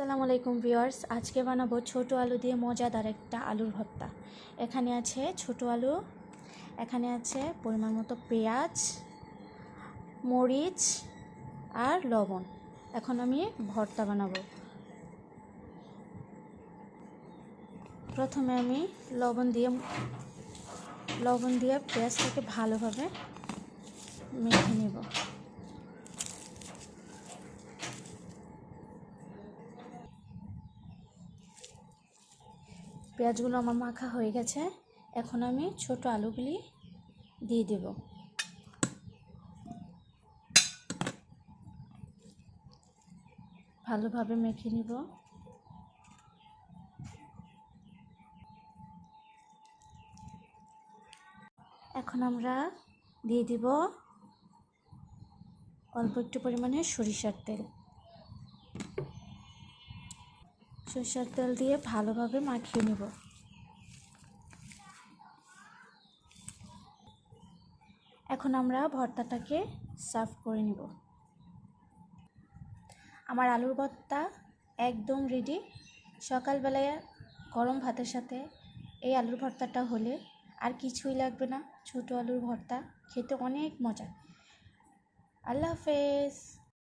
আসসালামু আলাইকুম ভিউয়ার্স, আজকে বানাবো ছোট আলু দিয়ে মজাদার একটা আলুর ভর্তা। এখানে আছে ছোট আলু, এখানে আছে পরিমাণ মতো পেঁয়াজ, মরিচ আর লবণ। এখন আমি ভর্তা বানাবো। প্রথমে আমি লবণ দিয়ে পেঁয়াজটাকে ভালোভাবে মেখে নেব। পেঁয়াজগুলো আমার মাখা হয়ে গেছে। এখন আমি ছোট আলুগুলি দিয়ে দেব। ভালোভাবে মেখে নিব। এখন আমরা দিয়ে দিব অল্প একটু পরিমাণে সরিষার তেল। সরিষার তেল দিয়ে ভালোভাবে মাখিয়ে নেব। এখন আমরা ভর্তাটাকে সার্ভ করে নেব। আমার আলুর ভর্তা একদম রেডি। সকালবেলায় গরম ভাতের সাথে এই আলুর ভর্তাটা হলে আর কিছুই লাগবে না। ছোট আলুর ভর্তা খেতে অনেক মজা। আল্লাহ হাফেজ।